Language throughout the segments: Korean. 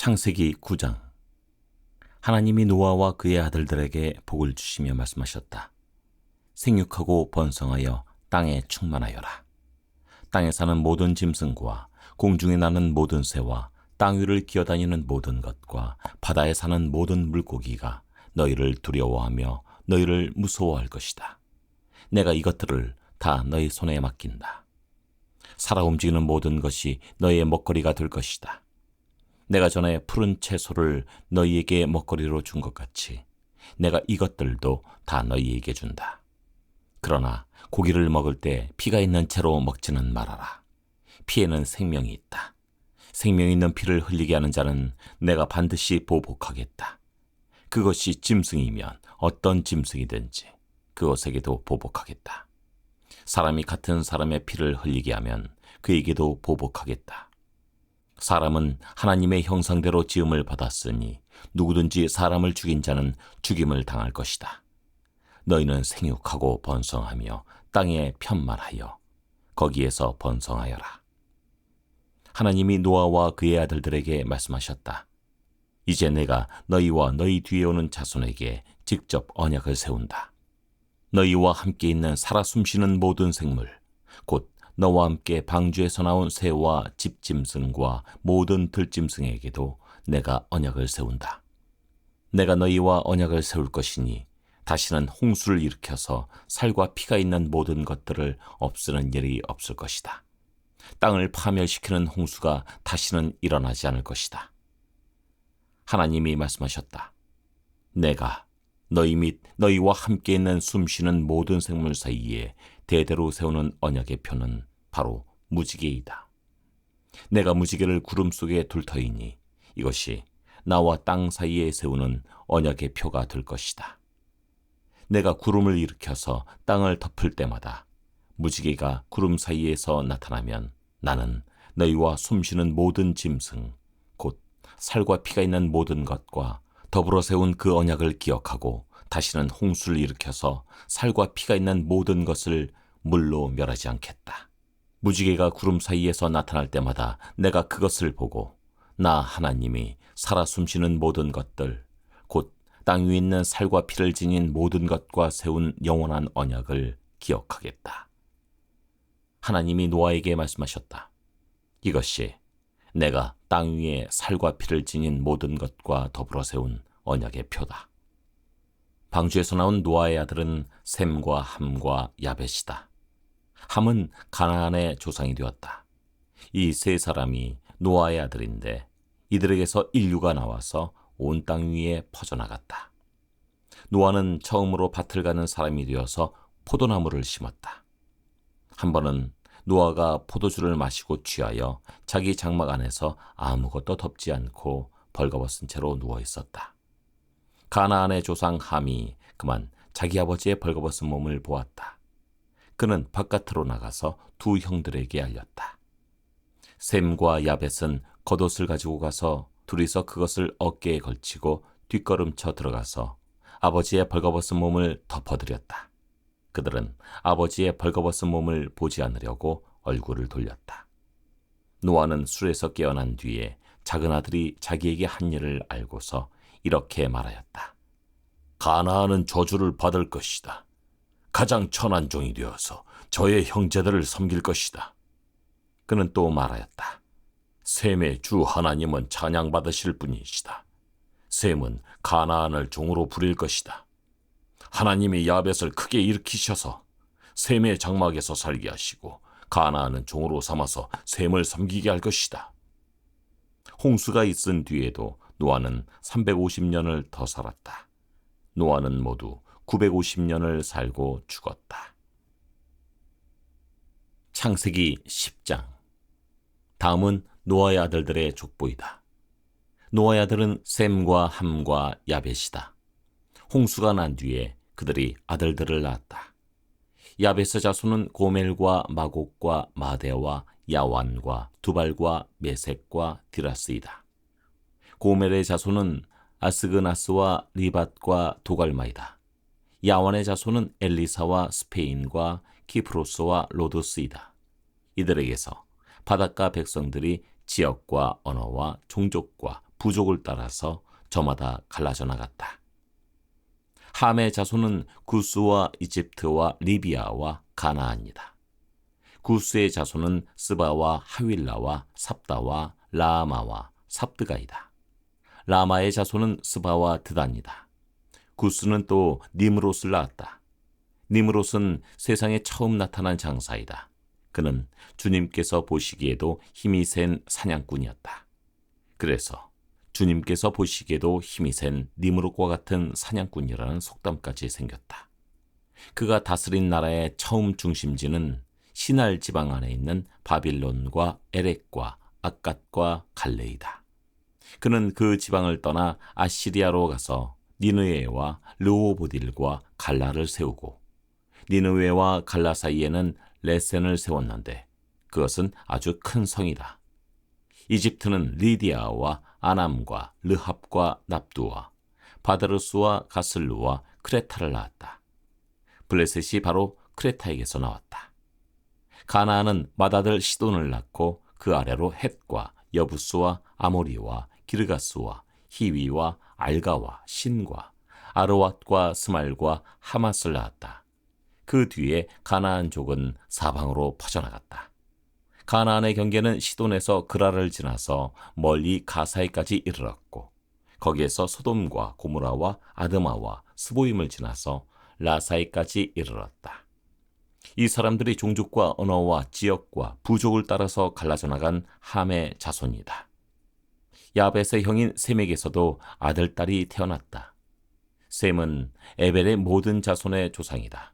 창세기 9장. 하나님이 노아와 그의 아들들에게 복을 주시며 말씀하셨다. 생육하고 번성하여 땅에 충만하여라. 땅에 사는 모든 짐승과 공중에 나는 모든 새와 땅 위를 기어다니는 모든 것과 바다에 사는 모든 물고기가 너희를 두려워하며 너희를 무서워할 것이다. 내가 이것들을 다 너희 손에 맡긴다. 살아 움직이는 모든 것이 너희의 먹거리가 될 것이다. 내가 전에 푸른 채소를 너희에게 먹거리로 준 것 같이 내가 이것들도 다 너희에게 준다. 그러나 고기를 먹을 때 피가 있는 채로 먹지는 말아라. 피에는 생명이 있다. 생명 있는 피를 흘리게 하는 자는 내가 반드시 보복하겠다. 그것이 짐승이면 어떤 짐승이든지 그것에게도 보복하겠다. 사람이 같은 사람의 피를 흘리게 하면 그에게도 보복하겠다. 사람은 하나님의 형상대로 지음을 받았으니 누구든지 사람을 죽인 자는 죽임을 당할 것이다. 너희는 생육하고 번성하며 땅에 편만하여 거기에서 번성하여라. 하나님이 노아와 그의 아들들에게 말씀하셨다. 이제 내가 너희와 너희 뒤에 오는 자손에게 직접 언약을 세운다. 너희와 함께 있는 살아 숨쉬는 모든 생물, 곧 너와 함께 방주에서 나온 새와 집짐승과 모든 들짐승에게도 내가 언약을 세운다. 내가 너희와 언약을 세울 것이니 다시는 홍수를 일으켜서 살과 피가 있는 모든 것들을 없애는 일이 없을 것이다. 땅을 파멸시키는 홍수가 다시는 일어나지 않을 것이다. 하나님이 말씀하셨다. 내가 너희 및 너희와 함께 있는 숨쉬는 모든 생물 사이에 대대로 세우는 언약의 표는 바로 무지개이다. 내가 무지개를 구름 속에 둘 터이니 이것이 나와 땅 사이에 세우는 언약의 표가 될 것이다. 내가 구름을 일으켜서 땅을 덮을 때마다 무지개가 구름 사이에서 나타나면 나는 너희와 숨쉬는 모든 짐승, 곧 살과 피가 있는 모든 것과 더불어 세운 그 언약을 기억하고 다시는 홍수를 일으켜서 살과 피가 있는 모든 것을 물로 멸하지 않겠다. 무지개가 구름 사이에서 나타날 때마다 내가 그것을 보고 나 하나님이 살아 숨쉬는 모든 것들, 곧 땅 위에 있는 살과 피를 지닌 모든 것과 세운 영원한 언약을 기억하겠다. 하나님이 노아에게 말씀하셨다. 이것이 내가 땅 위에 살과 피를 지닌 모든 것과 더불어 세운 언약의 표다. 방주에서 나온 노아의 아들은 셈과 함과 야벳이다. 함은 가나안의 조상이 되었다. 이 세 사람이 노아의 아들인데 이들에게서 인류가 나와서 온 땅 위에 퍼져나갔다. 노아는 처음으로 밭을 가는 사람이 되어서 포도나무를 심었다. 한 번은 노아가 포도주를 마시고 취하여 자기 장막 안에서 아무것도 덮지 않고 벌거벗은 채로 누워 있었다. 가나안의 조상 함이 그만 자기 아버지의 벌거벗은 몸을 보았다. 그는 바깥으로 나가서 두 형들에게 알렸다. 셈과 야벳은 겉옷을 가지고 가서 둘이서 그것을 어깨에 걸치고 뒷걸음쳐 들어가서 아버지의 벌거벗은 몸을 덮어드렸다. 그들은 아버지의 벌거벗은 몸을 보지 않으려고 얼굴을 돌렸다. 노아는 술에서 깨어난 뒤에 작은 아들이 자기에게 한 일을 알고서 이렇게 말하였다. 가나안은 저주를 받을 것이다. 가장 천한 종이 되어서 저의 형제들을 섬길 것이다. 그는 또 말하였다. 셈의 주 하나님은 찬양받으실 분이시다. 셈은 가나안을 종으로 부릴 것이다. 하나님이 야벳을 크게 일으키셔서 셈의 장막에서 살게 하시고 가나안은 종으로 삼아서 셈을 섬기게 할 것이다. 홍수가 있은 뒤에도 노아는 350년을 더 살았다. 노아는 모두 950년을 살고 죽었다. 창세기 10장. 다음은 노아의 아들들의 족보이다. 노아의 아들은 셈과 함과 야벳이다. 홍수가 난 뒤에 그들이 아들들을 낳았다. 야벳의 자손은 고멜과 마곡과 마대와 야완과 두발과 메색과 디라스이다. 고멜의 자손은 아스그나스와 리밧과 도갈마이다. 야완의 자손은 엘리사와 스페인과 키프로스와 로도스이다. 이들에게서 바닷가 백성들이 지역과 언어와 종족과 부족을 따라서 저마다 갈라져 나갔다. 함의 자손은 구스와 이집트와 리비아와 가나안이다. 구스의 자손은 스바와 하윌라와 삽다와 라마와 삽드가이다. 라마의 자손은 스바와 드단이다. 구스는 또 니므롯을 낳았다. 니므롯은 세상에 처음 나타난 장사이다. 그는 주님께서 보시기에도 힘이 센 사냥꾼이었다. 그래서 주님께서 보시기에도 힘이 센 니므롯과 같은 사냥꾼이라는 속담까지 생겼다. 그가 다스린 나라의 처음 중심지는 시날 지방 안에 있는 바빌론과 에렉과 악갓과 갈레이다. 그는 그 지방을 떠나 아시리아로 가서 니느웨와 르호보딜과 갈라를 세우고 니느웨와 갈라 사이에는 레센을 세웠는데 그것은 아주 큰 성이다. 이집트는 리디아와 아남과 르합과 납두와 바다르스와 가슬루와 크레타를 낳았다. 블레셋이 바로 크레타에게서 나왔다. 가나안은 맏아들 시돈을 낳고 그 아래로 헷과 여부스와 아모리와 기르가스와 히위와 알가와 신과 아르왓과 스말과 하맛을 낳았다. 그 뒤에 가나안족은 사방으로 퍼져나갔다. 가나안의 경계는 시돈에서 그라를 지나서 멀리 가사에까지 이르렀고 거기에서 소돔과 고무라와 아드마와 스보임을 지나서 라사에까지 이르렀다. 이 사람들이 종족과 언어와 지역과 부족을 따라서 갈라져 나간 함의 자손이다. 야벳의 형인 셈에게서도 아들, 딸이 태어났다. 셈은 에벨의 모든 자손의 조상이다.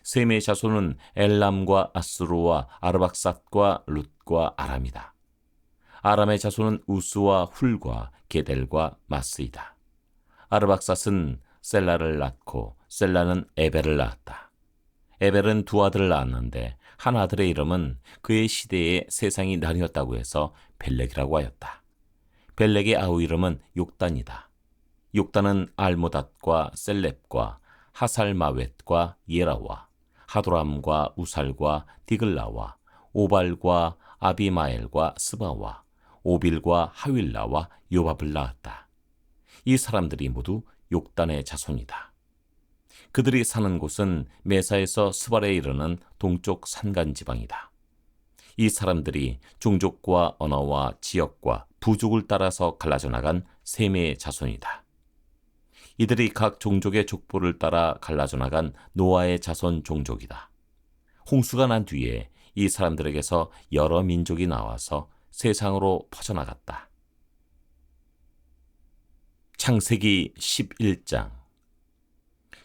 셈의 자손은 엘람과 아스루와 아르박삿과 룻과 아람이다. 아람의 자손은 우스와 훌과 게델과 마스이다. 아르박삿은 셀라를 낳고 셀라는 에벨을 낳았다. 에벨은 두 아들을 낳았는데 한 아들의 이름은 그의 시대에 세상이 나뉘었다고 해서 벨렉이라고 하였다. 벨렉의 아우 이름은 욕단이다. 욕단은 알모닷과 셀렙과 하살마웻과 예라와 하도람과 우살과 디글라와 오발과 아비마엘과 스바와 오빌과 하윌라와 요밥을 낳았다. 이 사람들이 모두 욕단의 자손이다. 그들이 사는 곳은 메사에서 스발에 이르는 동쪽 산간지방이다. 이 사람들이 종족과 언어와 지역과 부족을 따라서 갈라져 나간 셈의 자손이다. 이들이 각 종족의 족보를 따라 갈라져 나간 노아의 자손 종족이다. 홍수가 난 뒤에 이 사람들에게서 여러 민족이 나와서 세상으로 퍼져나갔다. 창세기 11장.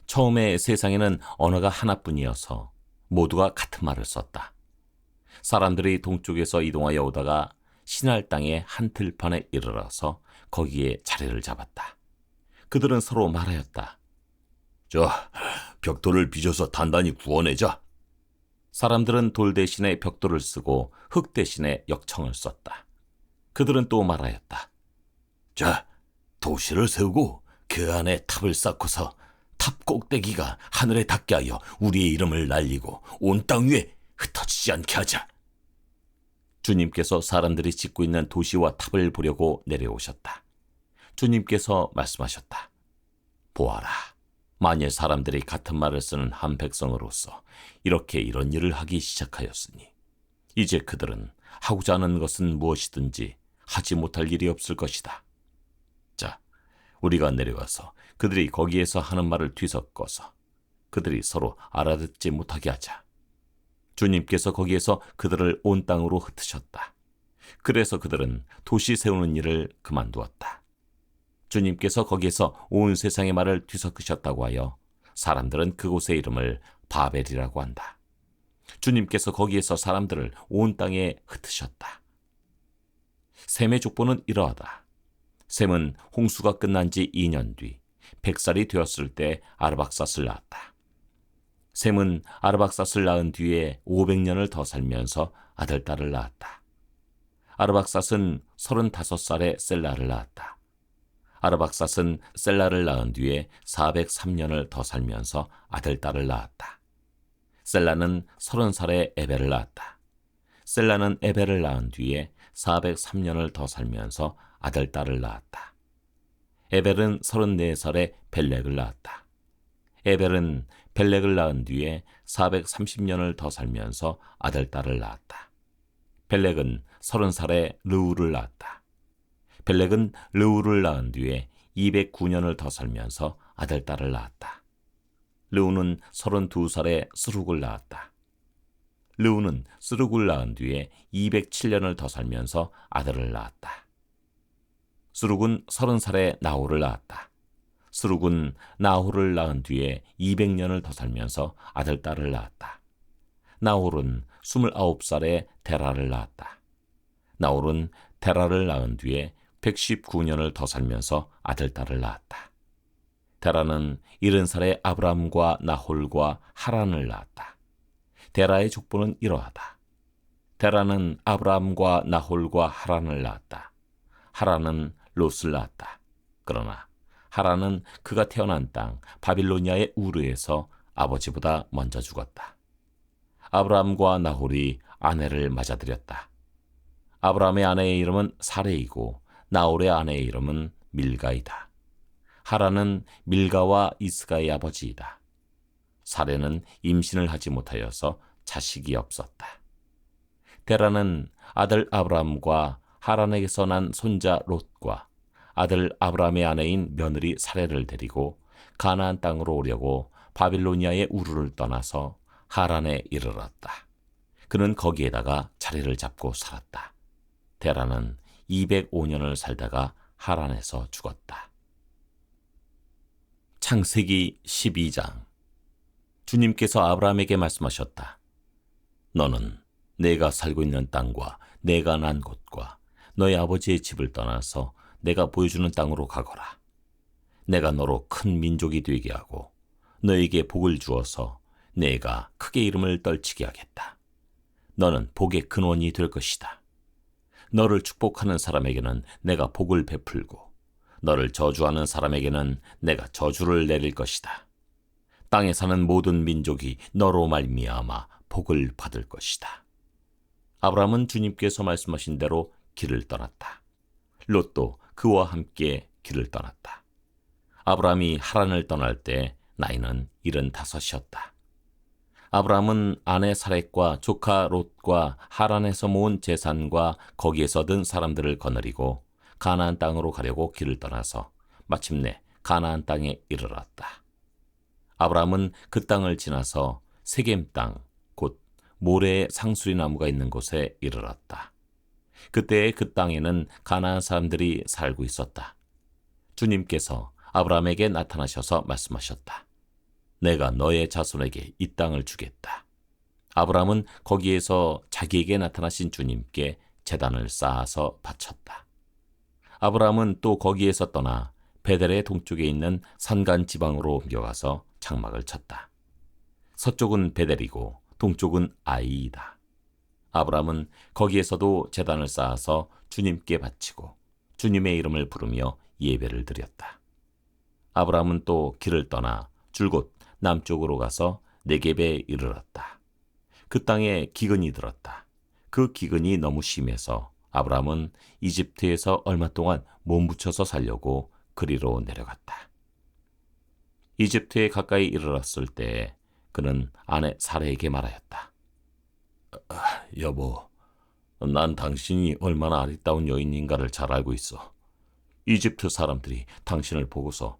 처음에 세상에는 언어가 하나뿐이어서 모두가 같은 말을 썼다. 사람들이 동쪽에서 이동하여 오다가 시날 땅의 한 들판에 이르러서 거기에 자리를 잡았다. 그들은 서로 말하였다. 벽돌을 빚어서 단단히 구워내자. 사람들은 돌 대신에 벽돌을 쓰고 흙 대신에 역청을 썼다. 그들은 또 말하였다. 도시를 세우고 그 안에 탑을 쌓고서 탑 꼭대기가 하늘에 닿게 하여 우리의 이름을 날리고 온 땅 위에 흩어지지 않게 하자. 주님께서 사람들이 짓고 있는 도시와 탑을 보려고 내려오셨다. 주님께서 말씀하셨다. 보아라, 만일 사람들이 같은 말을 쓰는 한 백성으로서 이렇게 이런 일을 하기 시작하였으니 이제 그들은 하고자 하는 것은 무엇이든지 하지 못할 일이 없을 것이다. 우리가 내려가서 그들이 거기에서 하는 말을 뒤섞어서 그들이 서로 알아듣지 못하게 하자. 주님께서 거기에서 그들을 온 땅으로 흩으셨다. 그래서 그들은 도시 세우는 일을 그만두었다. 주님께서 거기에서 온 세상의 말을 뒤섞으셨다고 하여 사람들은 그곳의 이름을 바벨이라고 한다. 주님께서 거기에서 사람들을 온 땅에 흩으셨다. 셈의 족보는 이러하다. 셈은 홍수가 끝난 지 2년 뒤 100살이 되었을 때 아르박삿을 낳았다. 셈은 아르박삿을 낳은 뒤에 500년을 더 살면서 아들, 딸을 낳았다. 아르박삿은 35살에 셀라를 낳았다. 아르박삿은 셀라를 낳은 뒤에 403년을 더 살면서 아들, 딸을 낳았다. 셀라는 30살에 에벨을 낳았다. 셀라는 에벨을 낳은 뒤에 403년을 더 살면서 아들, 딸을 낳았다. 에벨은 34살에 벨렉을 낳았다. 에벨은 벨렉을 낳은 뒤에 430년을 더 살면서 아들, 딸을 낳았다. 벨렉은 30살에 르우를 낳았다. 벨렉은 르우를 낳은 뒤에 209년을 더 살면서 아들, 딸을 낳았다. 르우는 32살에 스룩을 낳았다. 르우는 스룩을 낳은 뒤에 207년을 더 살면서 아들을 낳았다. 스룩은 30살에 나홀을 낳았다. 스룩은 나홀을 낳은 뒤에 200년을 더 살면서 아들, 딸을 낳았다. 나홀은 29살에 데라를 낳았다. 나홀은 데라를 낳은 뒤에 119년을 더 살면서 아들, 딸을 낳았다. 데라는 70살에 아브람과 나홀과 하란을 낳았다. 데라의 족보는 이러하다. 데라는 아브람과 나홀과 하란을 낳았다. 하란은 롯을 낳았다. 그러나 하란은 그가 태어난 땅 바빌로니아의 우르에서 아버지보다 먼저 죽었다. 아브람과 나홀이 아내를 맞아들였다. 아브람의 아내의 이름은 사레이고 나홀의 아내의 이름은 밀가이다. 하란은 밀가와 이스가의 아버지이다. 사레는 임신을 하지 못하여서 자식이 없었다. 데라는 아들 아브람과 하란에게서 난 손자 롯과 아들 아브람의 아내인 며느리 사레를 데리고 가나안 땅으로 오려고 바빌로니아의 우르를 떠나서 하란에 이르렀다. 그는 거기에다가 자리를 잡고 살았다. 데라는 205년을 살다가 하란에서 죽었다. 창세기 12장. 주님께서 아브라함에게 말씀하셨다. 너는 내가 살고 있는 땅과 내가 난 곳과 너희 아버지의 집을 떠나서 내가 보여주는 땅으로 가거라. 내가 너로 큰 민족이 되게 하고 너에게 복을 주어서 내가 크게 이름을 떨치게 하겠다. 너는 복의 근원이 될 것이다. 너를 축복하는 사람에게는 내가 복을 베풀고 너를 저주하는 사람에게는 내가 저주를 내릴 것이다. 땅에 사는 모든 민족이 너로 말미암아 복을 받을 것이다. 아브라함은 주님께서 말씀하신 대로 길을 떠났다. 롯도 그와 함께 길을 떠났다. 아브라함이 하란을 떠날 때 나이는 75이었다. 아브라함은 아내 사렛과 조카 롯과 하란에서 모은 재산과 거기에서 얻은 사람들을 거느리고 가나안 땅으로 가려고 길을 떠나서 마침내 가나안 땅에 이르렀다. 아브라함은 그 땅을 지나서 세겜 땅, 곧 모래의 상수리 나무가 있는 곳에 이르렀다. 그때 그 땅에는 가나안 사람들이 살고 있었다. 주님께서 아브라함에게 나타나셔서 말씀하셨다. 내가 너의 자손에게 이 땅을 주겠다. 아브라함은 거기에서 자기에게 나타나신 주님께 제단을 쌓아서 바쳤다. 아브라함은 또 거기에서 떠나 베델의 동쪽에 있는 산간 지방으로 옮겨가서 장막을 쳤다. 서쪽은 베델이고 동쪽은 아이이다. 아브라함은 거기에서도 제단을 쌓아서 주님께 바치고 주님의 이름을 부르며 예배를 드렸다. 아브라함은 또 길을 떠나 줄곧 남쪽으로 가서 네겝에 이르렀다. 그 땅에 기근이 들었다. 그 기근이 너무 심해서 아브라함은 이집트에서 얼마 동안 몸부쳐서 살려고 그리로 내려갔다. 이집트에 가까이 이르렀을 때 그는 아내 사레에게 말하였다. 여보, 난 당신이 얼마나 아리따운 여인인가를 잘 알고 있어. 이집트 사람들이 당신을 보고서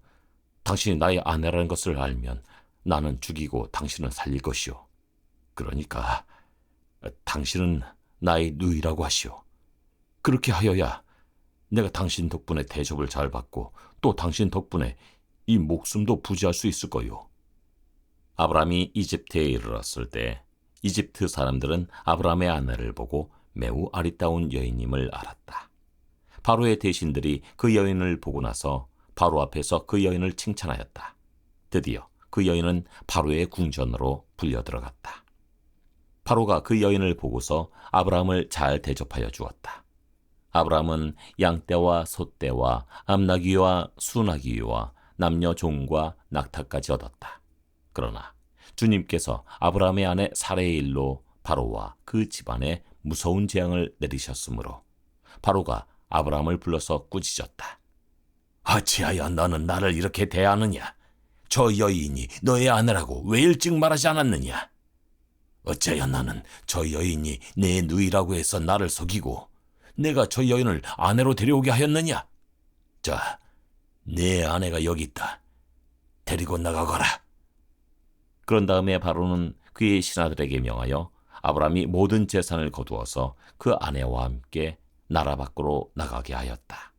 당신이 나의 아내라는 것을 알면 나는 죽이고 당신은 살릴 것이오. 그러니까 당신은 나의 누이라고 하시오. 그렇게 하여야 내가 당신 덕분에 대접을 잘 받고 또 당신 덕분에 이 목숨도 부지할 수 있을 거요. 아브라함이 이집트에 이르렀을 때 이집트 사람들은 아브라함의 아내를 보고 매우 아리따운 여인임을 알았다. 바로의 대신들이 그 여인을 보고 나서 바로 앞에서 그 여인을 칭찬하였다. 드디어 그 여인은 바로의 궁전으로 불려 들어갔다. 바로가 그 여인을 보고서 아브라함을 잘 대접하여 주었다. 아브라함은 양떼와 소떼와 암나귀와 수나귀와 남녀 종과 낙타까지 얻었다. 그러나 주님께서 아브라함의 아내 사레의 일로 바로와 그 집안에 무서운 재앙을 내리셨으므로 바로가 아브라함을 불러서 꾸짖었다. 어찌하여 너는 나를 이렇게 대하느냐? 저 여인이 너의 아내라고 왜 일찍 말하지 않았느냐? 어찌하여 너는 저 여인이 내 누이라고 해서 나를 속이고 내가 저 여인을 아내로 데려오게 하였느냐? 자, 내 아내가 여기 있다. 데리고 나가거라. 그런 다음에 바로는 그의 신하들에게 명하여 아브라함이 모든 재산을 거두어서 그 아내와 함께 나라 밖으로 나가게 하였다.